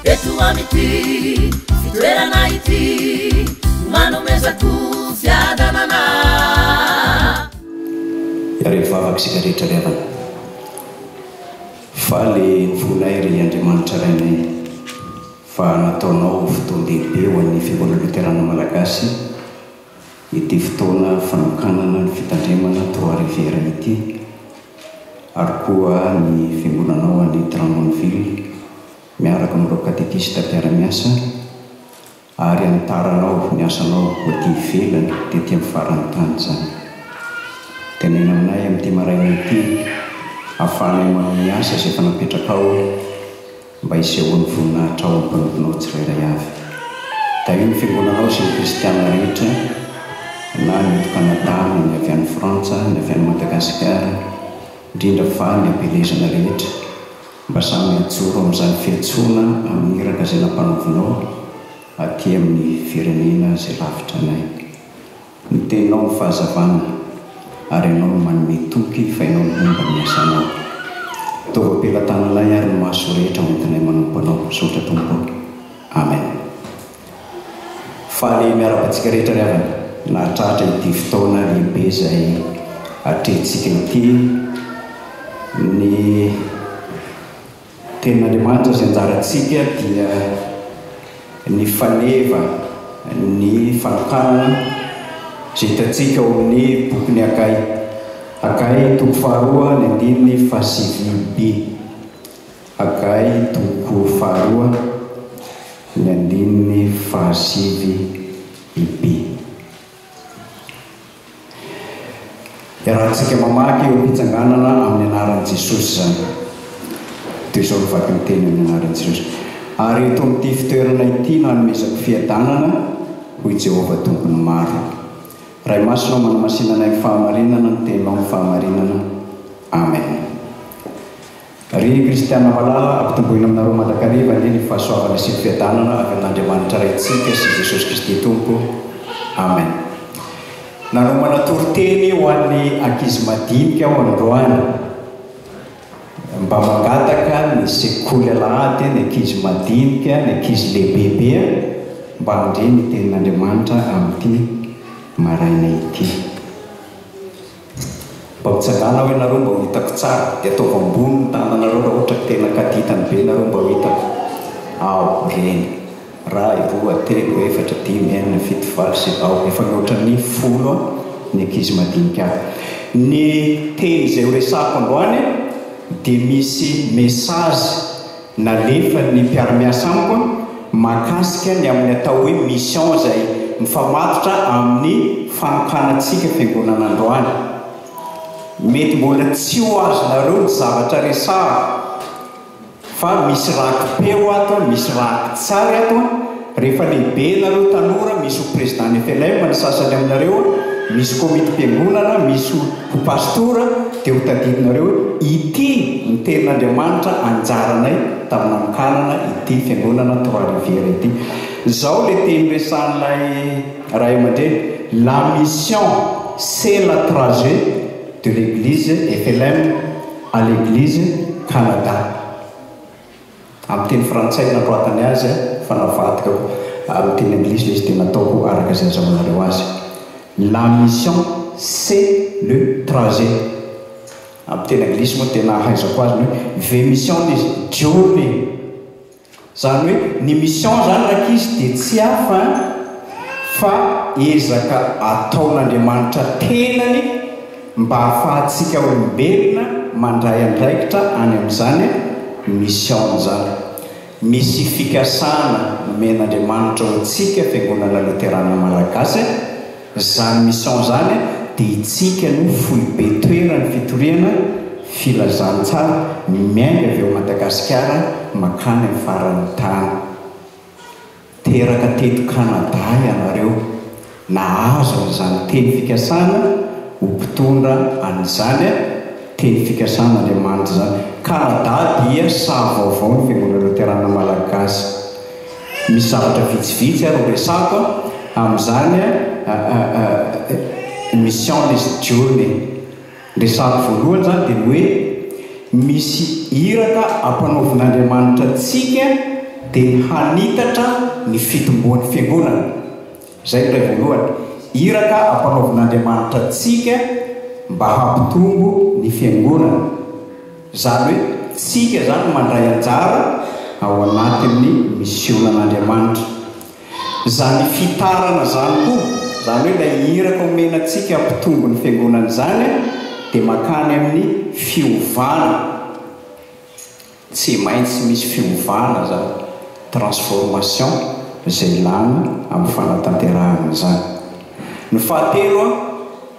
etuamity fitoerana ity manomezako fiadanana yarevavaky sika rehetra revana fa le volay ry Andriamanitra rainay fa nataonao fotoan-dehibe ho an'ny fiangonana luterana malagasy ity fotoana fanokanana ny fitandremana Trois Rivières ity ary koa ny fiangonanao any Drummondville miaraka amin'ireo katekista mpiara-miasa ary antaranao ny asanao aty ivelany dia ty amin'ny faran'ny tany zany. Tenena aminay amin'ity maraina ity ahafahanay manao ny asa izay efa napetraka ao mba hisehoan'ny voninahitra ao ampanomponao tsirairay avy. Da io ny fiangonanao sy ny kristiana rehetra na ny eto Canada, ny avy any Frantsa, ny avy any Madagasikara, indrindra fa ny ampelezana rehetra mba samy ajoro amin'izany fiantsoana amin'ny iraka izay nampanaovinao aty amin'ny firenena izay lavitra anay. Ny teninao ny fahazavana ary ianao no manome toky fa ianao no momba ny asanao. Tova ampelantananay ary ny maso rehetra hoentinay manompo anao sotra tompo. Amen. Fa le miara-batsika rehetra ry havana nahatratra ity fotoana lehibe izay atrehintsika ity ny tenin'Andriamanitra izay anjarantsika dia ny faneva ny fanokanana izay hitantsika ao amin'ny bokyny Agai toko faharoa ny andininy fahasivy B. Agai toko faharoa ny andininy fahasivy B. Iarahantsika mamaky eo am-pitsanganana amin'ny anaran'i Jesosy zany. Dia izao no vaky ny teny amin'ny anaran'i Jesosy. Ary eto amin'ity fitoerana ity nanomezako fiadanana hoy Jehovah tompony maro. Ray masonao manamasinanay ny fahamarinana ny teninao ny fahamarinana. Amen. Ry kristiana malala ampitomboina aminareo mandrakariva ny fahasoavana sy ny fiadanana avy amin'Andriamanitra raintsika sy Jesosy Kristy Tompo. Amen. Nanao manatoro teny ho an'ny ankizy madinika ho androany mba mangataka ny sekoly alahady ny ankizy madinika ny ankizy lehibebe mba handre ny tenin'Andriamanitra amin'ity maraina ity. Mba mitsangana hoe nareo mba ho hitako tsara dia ataovy ambony ny tananareo raha ohatra tena kaditany be nareo mba ho hitako. Ao reny ray, roa, telo, efatra, dimy, enina, fito, valo, sivy, efa mihoatra ny 10 ny ankizy madinika. Ny teny izay ho resako androany dia misy mesazy nalefa ny mpiara-miasa amiko mahakasika ny amin'ny atao hoe mission izay mifamatotra amin'ny fanokanantsika fiangonana androany. Mety mbola tsy ho azonareo ny zavatra resahako fa misy rahampeo ato, misy rahampitsary ato. Rehefa lehibe nareo tanora, misy ho président FLM ny sasany aminareo, misy komity mpiangonana, misy ho pastora, dia ho tadidinareo ity ny tenin'Andriamanitra anjaranay tamin'ny anokanana ity fiangonana Trois Rivières ity. Zao le teny resan'ilay ray aman-dreny: la mission c'est la trajet de l'église FLM à l'église Canada. Amin'ny teny frantsay nandroatany azy fa navadika amin'ny teny anglisy izy dia nataoko araka izay azahoanareo azy. La mission c'est le trajet. Amin'ny teny anglisy moa tena ahaizako azy hoe the mission is journey. Zany hoe ny mission zany rakizy dia tsy hafa fa ezaka ataon'Andriamanitra tenany mba ahafahantsika olombelona mandray andraikitra any amin'izany mission zany. Misy fikasana men'Andriamanitra ho antsika fiangonana luterana malagasy. Zany mission zany dia itsika no foibe toerany fitoriana filazantsara miainga avy eo Madagasikara makany amin'ny faran'ny tany. Teraka teto Canada ianareo nahazo an'izany teny fikasana ho mpitondra an'izany teny fikasana Andriamanitra zany. Canada dia sahavaovao ny fiangonana luterana malagasy. Misy zavatra vitsivitsy ary ho resako amin'izany mission is journey. Resako voalohany zany dia hoe misy iraka ampanaovin'Andriamanitra antsika dia hanitatra ny fitomboan'ny fiangonana. Zay ndray voalohany, iraka ampanaovin'Andriamanitra antsika mba hampitombo ny fiangonana. Zany hoe tsika zany mandray anjara ao anatin'ny misionan'Andriamanitra. Zany fitarana zany koa, zany hoe ilay iraka omenantsika hampitombo ny fiangonana zany dia makany amin'ny fiovana. Tsy maintsy misy fiovana zany, transformation izay ilana amin'ny fanatanterahana zany. Ny fahatelo,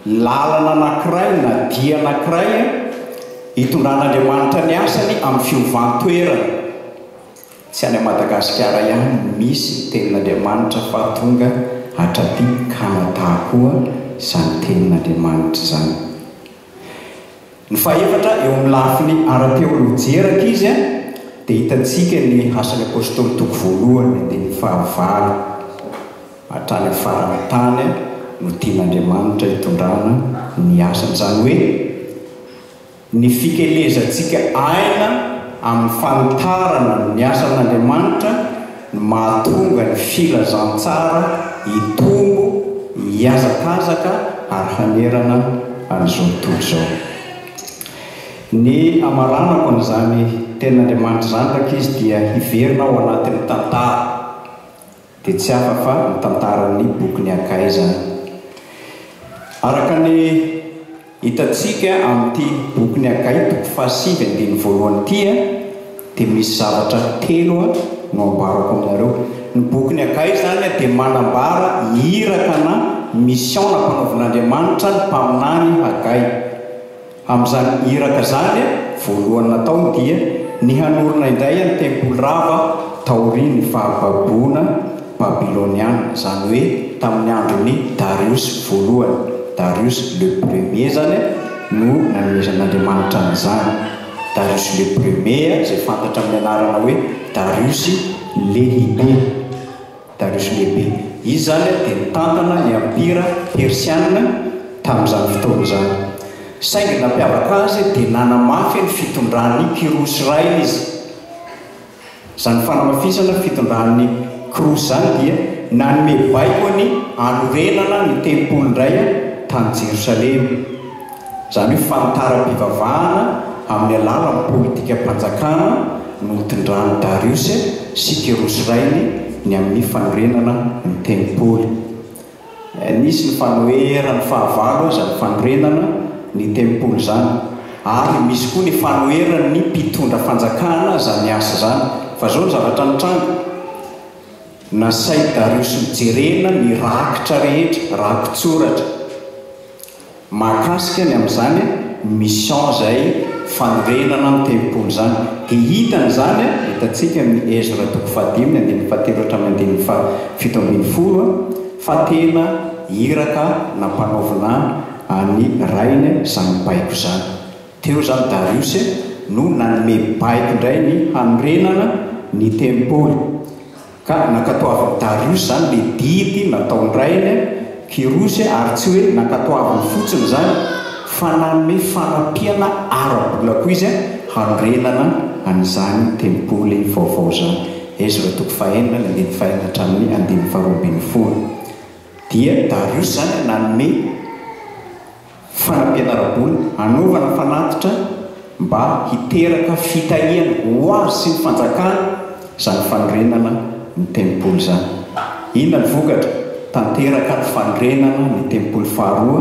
lalana anankiray na dia anankiray hitondran'Andriamanitra ny asany amin'ny fiovantoerana. Tsy any Madagasikara ihany misy tenin'Andriamanitra fa tonga hatraty Kanada koa izany tenin'Andriamanitra zany. Ny fahaefatra, eo amin'ny lafiny ara-teolojia araka izy dia hitantsika ny asan'ny apôstôly toko voalohany dia ny fahavalo hatrany amin'ny farany tany no tian'Andriamanitra hitondrana ny asany. Zany hoe ny fikelezantsika aina amin'ny fanitarana ny asan'Andriamanitra no mahatonga ny filazantsara hitombo, hiazakazaka ary hanerana an'izao tontolo izao. Ny amaranako an'izany tenin'Andriamanitra zany raka izy dia hiverina ao anatin'ny tantara, dia tsy hafa fa ny tantaran'ny bokin'ny Akay zany. Araka ny hitantsika amin'ity bokin'ny Akay toko 7:1 tia dia misy zavatra telo no ambarako aminareo. Ny bokin'ny Akay zany dia manambara iraka na mission nampanaovin'Andriamanitra ny mpaminany Agay. Amin'izany iraka zany voalohany nataony dia ny hanorina indray ny tempoly rava taorian'ny fahababoana babiloniana, zany hoe tamin'ny andron'ny Darius voalohany, Darius le premier zany no nanomezan'Andriamanitra an'izany. Darius le premier izay fantatra amin'ny anarana hoe Darius lehibe. Darius lehibe izy zany dia nitantana ny ampira persiana tamin'izany fotoana izany. Saingy nampiavaka azy dia nanamafy ny fitondran'ny Kirosy iray izy. Zany fanamafisana fitondran'ny Kirosy zany dia nanome baiko ny anorenana ny tempoly indray tany Jerosalema. Zany hoe fanitaram-pivavahana amin'ny alalan'ny politika-panjakana no hitondrany Darius sy Kirosy iray ny amin'ny fanorenana ny tempoly. Nisy ny fanoherana fahavalo zany fanorenana ny tempoly zany, ary misy koa ny fanoherana ny mpitondra fanjakana zany asa zany. Fa zao ny zavatra nitranga, nasay Darius mijerena ny rakitra rehetra, rakitsoratra mahakasika ny amin'izany mission zay fanorenana ny tempoly zany. Dia hitany zany hitantsika amin'ny Ezra toko 5:7-7:10 fa tena iraka nampanaovina any rainy zany baiko zany. Teo zany Darius no nanome baiko indray ny hanorenana ny tempoly, ka nakatoavin'ny Darius zany le didy nataony rainy Kirosy, ary tsy hoe nakatoaviny fotsiny zany fa nanome fanapiana ara-bola koa izy hanorenana an'izany tempoly vaovao zany. Ezra toko 5:1-5 dia Darius zany nanome fanampianara-bola anaovana fanatitra mba hiteraka fitahiana ho azy sy ny fanjakana zany fanorenana ny tempoly zany. Inona ny vokatra? Tanteraka ny fanorenana ny tempoly faharoa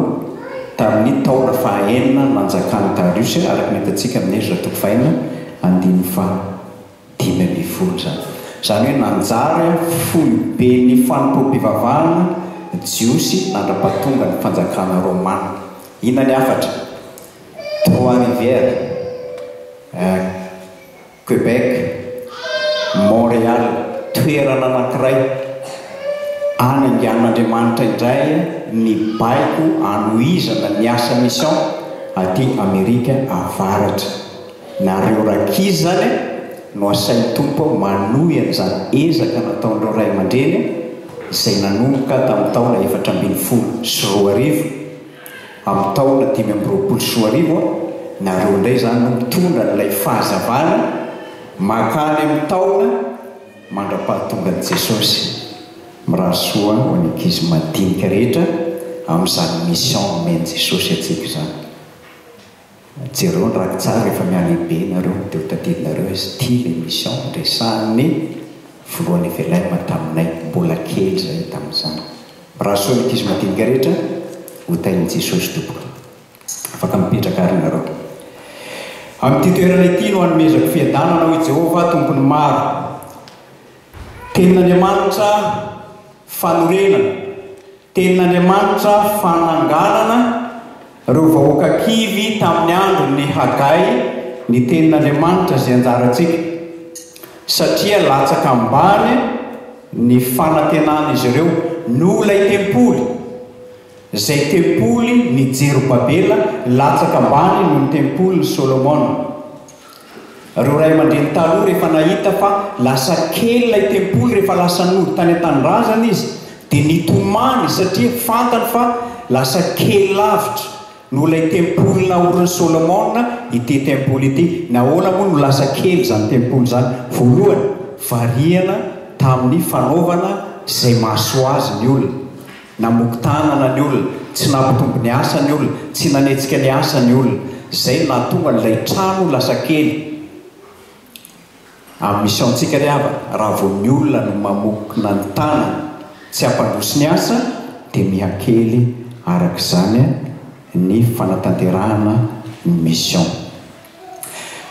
tamin'ny taona fahaenina nanjakany Darius, araka ny hitantsika amin'ny Ezra toko 5:5 zany. Zany hoe nanjary fohy be ny fanompoam-pivavahana Jiosy nandra-pahatonga ny fanjakana Romana. Inona ny afatra? Trois-Rivières, Québec, Montréal, toerana anankiray anangian'Andriamanitra indray ny baiko anohizana ny asa mission aty Amerika avaratra. Nareo rakizy zany no asain'ny tompo manohy an'izany ezaka nataon'ireo ray aman-dreny izay nanomboka tamin'ny taona 720 amin'ny taona 520 nareo indray zany no mitondra n'ilay fahazavana makany amin'ny taona fara-pahatonga an' Jesosy mirasoa ho any ankizy madinika rehetra amin'izany mission meny Jesosy atsika zany. Jereo ny raky tsara rehefa mialehibe nareo dia ho tadidinareo izy ty le mission resahany voalohany evelaima taminay mbola kely zay tamin'izany. Mirasoa ny ankizy madinika rehetra ho tahin' Jesosy tompoko. Afaka mipetraka ary nareo. Amin'ity toerana ity no hanomezako fiadanana ho Jehova tompony maro. Tenin'Andriamanitra fanorenana, tenin'Andriamanitra fananganana reo vahoaka kivy tamin'ny andro ny Hagai, ny tenin'Andriamanitra izay anjarantsika. Satria latsaka ambany ny fanantenana izy ireo no ilay tempoly. Izay tempoly ny Jerobabela latsaka ambany no ny tempoly ny Solomona. Reo ray aman-dreny taloha rehefa nahita fa lasa kely ilay tempoly rehefa lasa nody tany an-tanindrazana izy dia nitomany satria fantany fa lasa kely lavitra no ilay tempoly naoriny Solomona ity tempoly ity. Nahoana moa no lasa kely zany tempoly zany? Voalohany variana tamin'ny fanaovana izay mahasoa azy ny olona, namoky tanana ny olona, tsy nampitombo ny asa ny olona, tsy nanetsika ny asa ny olona. Izay nahatonga ilay trano lasa kely. Amin'ny missiontsika rehava raha vao ny olona no mamokina ny tanana tsy hampandroso ny asa dia mihakely arak'izany ny fanatanterahana ny mission.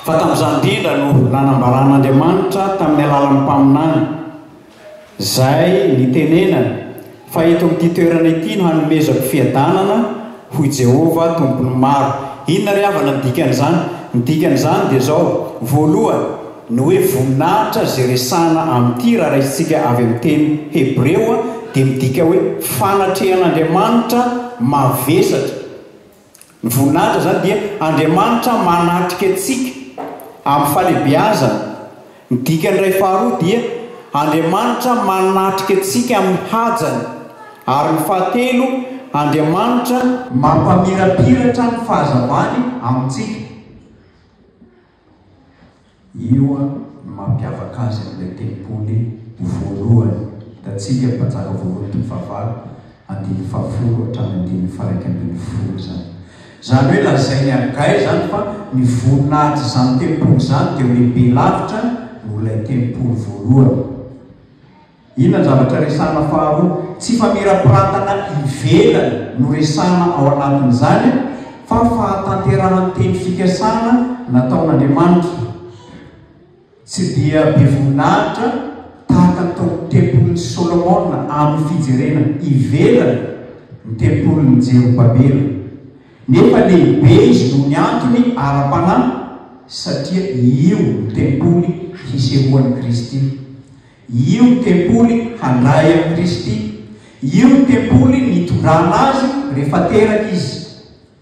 Fa tamin'izany indrindra no nanambaran'Andriamanitra tamin'ny alalan'ny mpaminany izay nitenenana fa eto amin'ity toerana ity no hanomezako fiadanana ho Jehova tompony maro. Inona ry havana ny dikan'izany? Ny dikan'izany dia zao: voalohany ny hoe voninahitra izay resahana amin'ity raha raisitsika avy amin'ny teny Hebreo dia midika hoe fanatrehan'Andriamanitra mavesatra. Ny voninahitra zany dia Andriamanitra manatrika antsika amin'ny falebiazana. Ny dikan'iray faharoa dia Andriamanitra manatrika antsika amin'ny hajany. Ary ny fahatelo, Andriamanitra mampamirapiratra ny fahazavany amintsika. Io mampiavaka azy amin'ilay tempoly voalohany. Tatsika mpanjaka voalohany tony fahavalo 1:10 zany. Zany hoe lazainy Hagai zany fa ny voninahitra zany tempoly zany dia lehibe lavitra no ilay tempoly voalohany. Inona ny zavatra resahana faharoa? Tsy famirapiratana ivelany no resahana ao anatin'izany fa fahatanterahany teny fikasana nataon'Andriamanitra. Tsy dia be voninahitra tahaka ny tempolin'ny Solomona amin'ny fijerena ivelany ny tempolin'ny Jerobabela. Nefa lehibe izy noho ny antony ara-panahy satria io ny tempoly hisehoan'i Kristy. Io ny tempoly handray amin'i Kristy. Io ny tempoly nitondrana azy rehefa teraka izy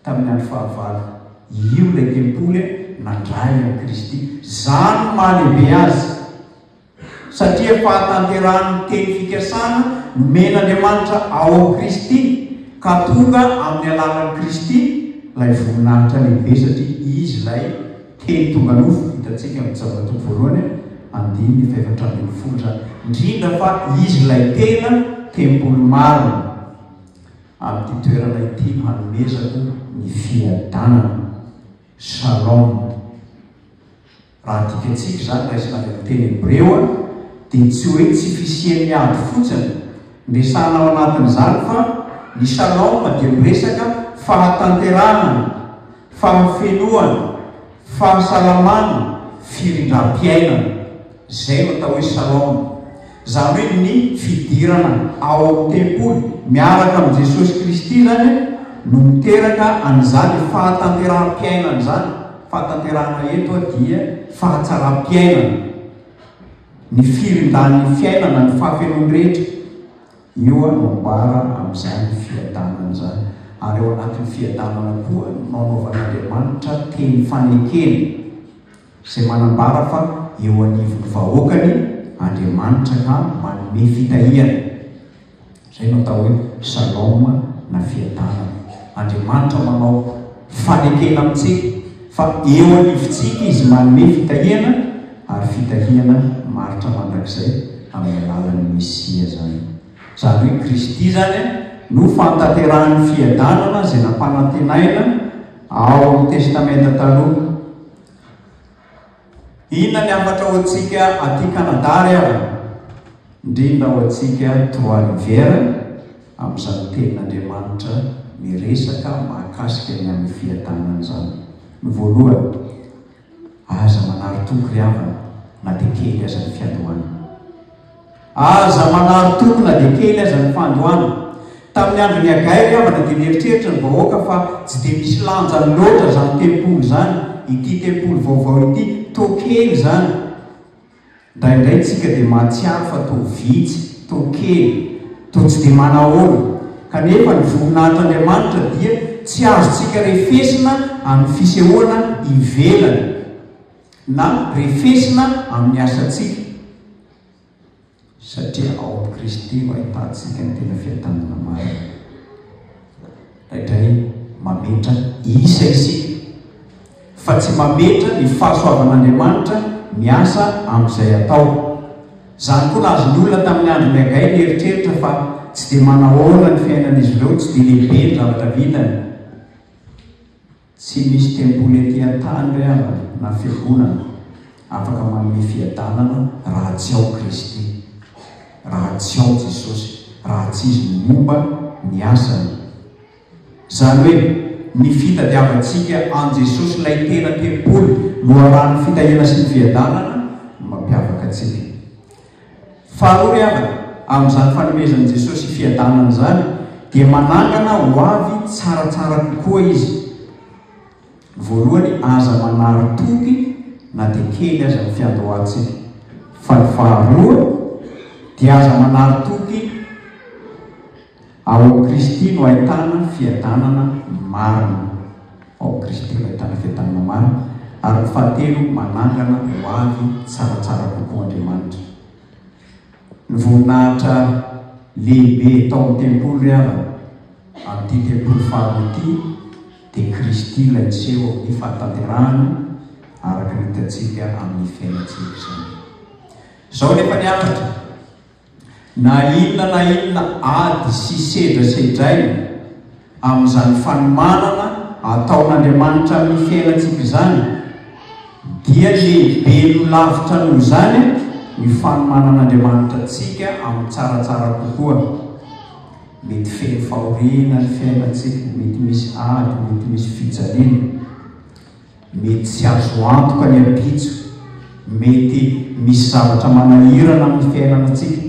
tamin'ny andro fahavalo. Io ilay tempoly nandray amin'i Kristy. Zany mahalehibe azy satria fahatanterahany teny fikasana nomen'Andriamanitra ao Kristy ka tonga amin'ny alalan'i Kristy ilay voninahitra lehibe satria izy ilay teny tonga nofo. Hitantsika amin'ny Zava-toko voalohany 5:20 indrindra fa izy ilay tena tempoly marina. Amin'ity toerana ity no hanomezako ny fiadanana. Shalom. Raha dikantsika zany raisina avy amin'ny teny Hebreo dia tsy hoe tsy fisian'ny ady fotsiny resahana ao anatin'izany fa ny shalom dia miresaka fahatanterahana, fahafenoana, fahasalamana, firindram-piainana. Zay no atao hoe shalom. Zany hoe ny fidirana ao amin'ny tempoly miaraka amin'ny Jesosy Kristy zany no miteraka an'izany fahatanteram-piainana zany. Fahatanterahana eto dia fahatsaram-piainana, ny firindan'ny fiainana, ny fahafenony rehetra. Io no ambara amin'izany fiadanana zany. Ary ao anatin'ny fiadanana koa nanaovan'Andriamanitra teny fanekeny izay manambara fa eo anivon'ny vahoakany Andriamanitra ka manome fitahiana. Zay no atao hoe shalom na fiadanana. Andriamanitra manao fanekena amintsika fa eo anivontsika izy manome fitahiana, ary fitahiana maritra mandrakizay amin'ny alalan'ny Mesia zany. Zany hoe Kristy zany no fantaterahan'ny fiadanana zay nampanantenaina ao amin'ny testamenta taloha. Inona ny afatra ho antsika aty Kanada ry avana? Indrindra ho antsika Trois Rivières amin'izany tenin'Andriamanitra miresaka mahakasika ny amin'ny fiadanana zany. Ny voalohany, aza manary toky ry havana na dia kely aza ny fiandohana. Aza manary toky na dia kely aza ny fandohana. Tamin'ny andro ny Agay ry havana dia nieritreritra ny vahoaka fa tsy dia misy lanjany loatra zany tempolo zany, ity tempolo vaovao ity, to kely zany. Indraindray tsika dia mahatsiaro fa to vitsy, to kely, to tsy dia manahoana. Kanefa ny voninahitran'Andriamanitra dia tsy azotsika refesina amin'ny fisehoana ivelany na refesina amin'ny asantsika, satria ao amin'ny Kristy no ahitantsika ny tena fiadanana marina. Indray mametra isa isika, fa tsy mametra ny fahasoavan'Andriamanitra miasa amin'izay atao. Zany koa nazony olona tamin'ny andro ny Agay nieritreritra fa tsy dia manahoana ny fiainan'izy ireo, tsy dia lehibe ny zavatra vitany. Tsy misy tempolo ety an-tany ry havana na fiangonana afaka manome fiadanana raha tsy ao Kristy, raha tsy ao Jesosy, raha tsy izy momba ny asany. Zany hoe ny fitadiavantsika an Jesosy ilay tena tempolo loharan'ny fitahiana sy ny fiadanana mampiavaka antsika. Faharoa ry havana, amin'izany fanomezan'i Jesosy fiadanana zany dia manangana ho avy tsaratsara kokoa izy. Voalohany, aza manary toky na dia kely aza ny fiandohantsika. Fa ny faharoa dia aza manary toky ao amin'ny Kristy no ahitana fiadanana marina. Ao amin'ny Kristy no ahitana fiadanana marina. Ary ny fahatelo, manangana ho avy tsaratsara kokoa Andriamanitra. Ny voninahitra lehibe tao amin'ny tempolo ry havana, amin'ity tempolo faharoa ity, dia Kristy ilay niseho amin'ny fahatanterahana araka ny hitantsika amin'ny fiainantsika izany. Izao nefa ny afatra, na inona ady sy sedrasedray amin'izany fanomanana ataon'Andriamanitra amin'ny fiainantsika izany, dia lehibe no lavitra noho izany ny fanomanan'Andriamanitra antsika amin'ny tsaratsara kokoa. Mety feno fahoriana ny fiainantsika, mety misy ady, mety misy fijaliana, mety tsy azo antoka ny ampitso, mety misy zavatra manahirana amin'ny fiainantsika.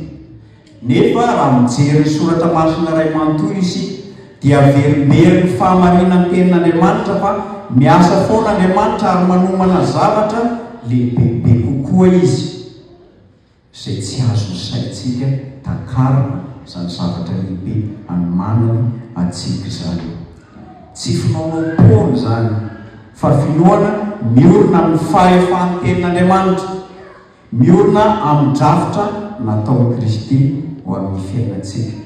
Nefa raha mijery ny soratra masina iray manontolo isika dia verimbery ny fahamarinan'ny tenin'Andriamanitra fa miasa foana Andriamanitra ary manomana zavatra lehibehibe kokoa izy, izay tsy azo ny saintsika takarana zany zavatra lehibe anomanany atsika zany. Tsy finoana-pony zany, fa finoana miorina amin'ny fahefan'ny tenin'Andriamanitra, miorina amin'ny drafitra nataon'i Kristy ho amin'ny fiainantsika.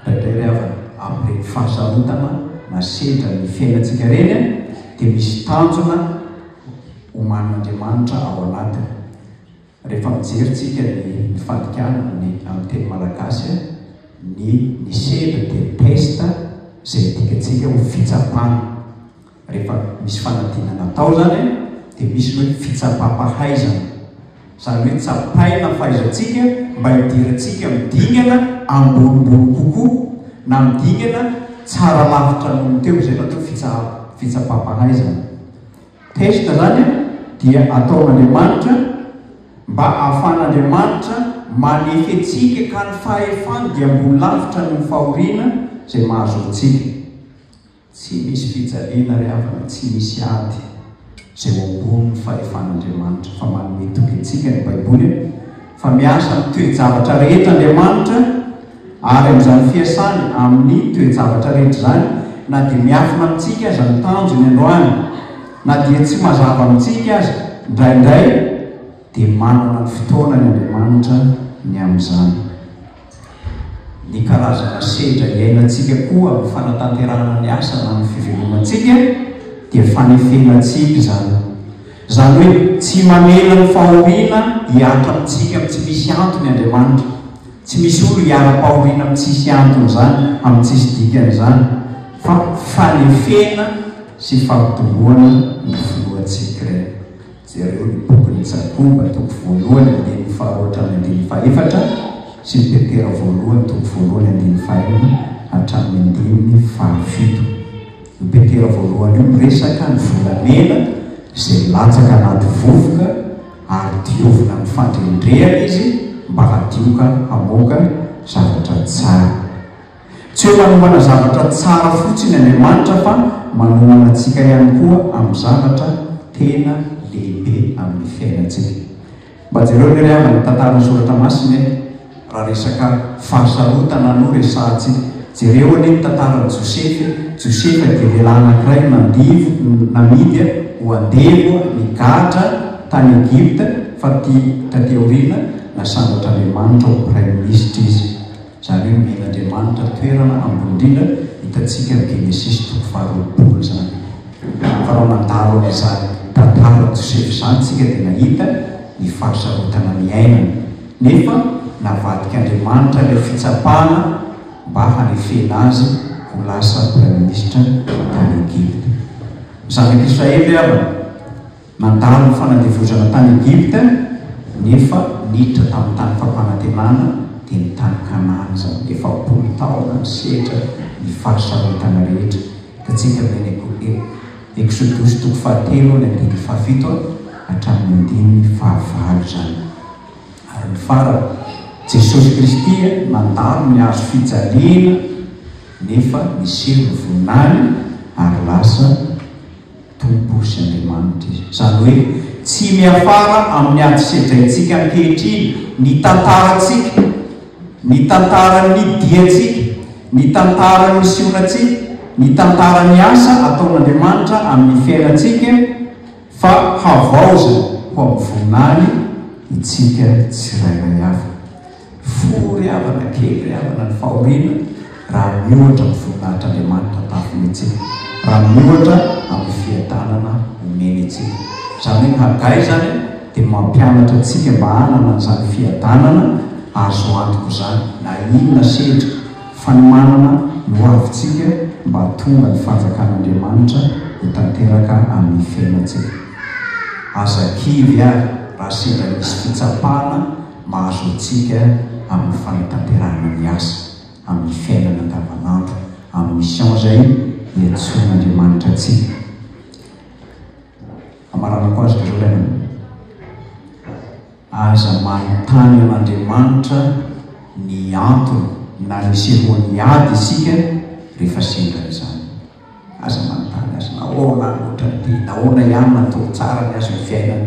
Indray ry havana, amin'ireny fahasarotana na sedra ny fiainantsika reny dia misy tanjona oman'Andriamanitra ao anatiny. Rehefa mijeritsika ny fandikana amin'ny teny malagasy, ny sedra dia testa izay dikatsika ho fitsapana. Rehefa misy fanadinana atao zany dia misy hoe fitsapam-pahaizana. Zany hoe tsapaina fahaizantsika mba hidirantsika midingana ambonimbony kokoa na midingana tsara lavitra nohony teo, izay natao fitsapam-pahaizana. Testa zany dia ataon'Andriamanitra mba ahafahan'Andriamanitra manefa antsika ka ny fahefany dia ambony lavitra no fahoriana izay mahazo antsika. Tsy misy fijaliana ry havana, tsy misy ady izay ho ambony ny fahefan'Andriamanitra, fa manome toky antsika ny Baiboly fa miasa amin'ny toe-javatra rehetra Andriamanitra, ary amin'izany fiasany amin'ny toe-javatra rehetra zany, na dia miafina amintsika aza ny tanjony androany, na dia tsy mazava amintsika aza indraindray, dia manana ny fotoana ny Andriamanitra ny amin'izany. Ny karazana sedra iainantsika koa amin'ny fanatanterahana ny asa na amin'ny fivelomantsika dia fanefenantsika zany. zany hoe tsy mamela ny fahoriana hiatra amintsika tsy misy antony Andriamanitra. Tsy misy olo hiara-pahoriana amintsisy antony zany, amintsisy dikany zany, fa fanefena sy fampitomboana ny filohantsika ireny. Jereo ny boky ny Jakoba toko voalohany andiny faharoatra ny andiny fahaefatra sy ny Petera voalohany toko voalohany andiny fahaenina hatramin'ny andiny fahafito. Ny Petera voalohany io miresaka ny volamena izay latsaka anaty vovoka ary diovina ny fandrendrehana izy mba hadioka hamoaka zavatra tsara. Tsy hoe manomana zavatra tsara fotsiny Andriamanitra fa manomana antsika ihany koa amin'ny zavatra tena lehibe amin'ny fiainantsika. Mba jereo ny ry havana tantarany soratra masina raha resaka fahasarotana no resahantsika. Jereo any ny tantarany Josefa dia lehilahy anankiray namidy ho andevo nigatra tany Egypta fa taty aoriana nasambatra Andriamanitra ho prime ministre izy. Zany hoe men'Andriamanitra toerana ambony indrindra hitantsika amin'ny Genesis toko faharoapolo zany. Fa raha mandalo amin'izany tantaran'i Josefa zany tsika dia nahita ny fahasarotana ny ainany. Nefa navadika Andriamanitra ilay fitsapahana mba hanefena azy ho lasa prime ministre tany Egypta. Zanak'Israely avana nandalo ny fanadevozana tany Egypta nefa niditra tamin'ny tany fampanantenana dia ny tany Kanana zany. Efa 10 taona ny setra ny fahasarotana rehetra. Hitantsika amin'ny Exodus toko fahatelo ny andiny fahafito hatramin'ny andiny fahavalo zany. Ary ny farany Jesosy Kristy nandalo ny hazo fijaliana nefa niseho ny voninany ary lasa tompo sy Andriamanitra izy. Zany hoe tsy miafara amin'ny ady sedraintsika ankehitriny ny tantarantsika, ny tantaran'ny diantsika, ny tantaran'ny sionatsika, ny tantaran'ny asa ataon'Andriamanitra amin'ny fiainantsika, fa havaozana ho amin'ny voninany itsika tsirairay avy. Fory havana kely havana ny fahoriana raha miohatra amin'ny voninahitr'Andriamanitra tafiny itsika, raha miohatra amin'ny fiadanana omeny itsika. Zany hoe Hagai zany dia mampianatra antsika mba hanana an'izany fiadanana azo antoka zany, na inona setra fa ny manana no avintsika mba tonga ny fanjakan'Andriamanitra ho tanteraka amin'ny fiainantsika. Aza kivy ary raha sendra misy fitsapahana mahazo antsika amin'ny fanatanterahana ny asa, amin'ny fiainana andavanandro, amin'ny mission izay hiantsoan'Andriamanitra antsika. Amarana ko azy ireo lainana. Aza manontany an'Andriamanitra ny antony na ny sehoan'ny ady isika rehefa sendra izany. Aza manontany azy, nahoana loatra ty, nahoana ihany natao tsara ny azo ny fiainana,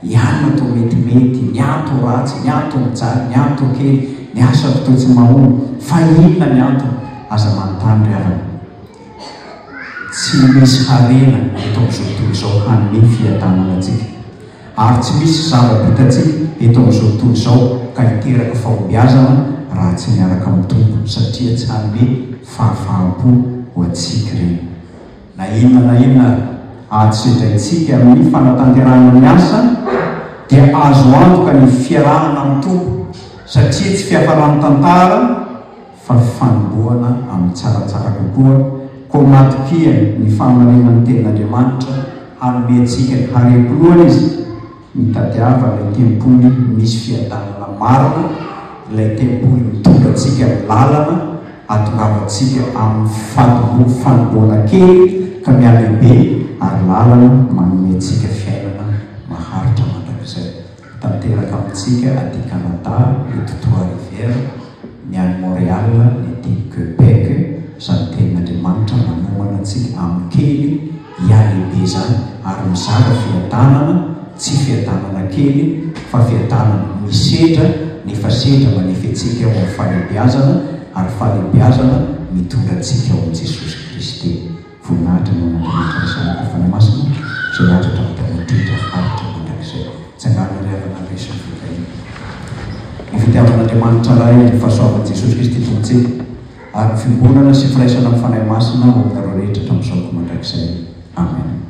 ihany natao metimety, ny antony ratsy, ny antony tsara, ny antony kely, ny asa totoa tsy mahomby, fa inona ny antony? Aza manontany ry havana. Tsy misy harena eto amin'izao tontolo izao hanome fiadanana antsika, ary tsy misy zava-bitantsika eto amin'izao tontolo izao ka hiteraka fahombiazana raha tsy miaraka amin'ny tompo, satria tsy hanome fahafahampo ho antsika ireny. Na inona ady sedraintsika amin'ny fanatanterahana ny asa dia azo antoka ny fiarahana amin'ny tompo, satria tsy fiafarany tantara fa fanombohana amin'ny tsaratsara kokoa. Koa matokia ny famarinan'ny tenin'Andriamanitra hanome antsika ny harem-poloana izy, mitadiava ilay tempoly misy fiadanana marina, ilay tempoly mitondra antsika amin'ny lalana, atongavantsika amin'ny fanombohana kely ka mialehibe ary lalana manome antsika fiainana maharitra mandrakizay. Tanteraka amintsika aty Canada, ny Trois-Rivières, ny any Montréal, ny aty Quebec, zany tenin'Andriamanitra manomana antsika amin'ny kely hialehibe zany, ary mizara fiadanana, tsy fiadanana kely fa fiadanana misedra, nefa sedra manefa antsika ao amin'ny fahalehibiazana, ary fahalehibiazana mitondra antsika ao amin'i Jesosy Kristy. Voninahitra no Andriamanitra resahana fanamasina izay atratra mitandrindra haritra mandrakizay. Tsangana ry havana resy vokaina. Ny fitiavan'Andriamanitra ray ny fahasoavan'i Jesosy Kristy tompontsika ary fimbonana sy firaisana amin'ny fanahy masina ho aminareo rehetra hatramin'izao mandrakizay. Amen.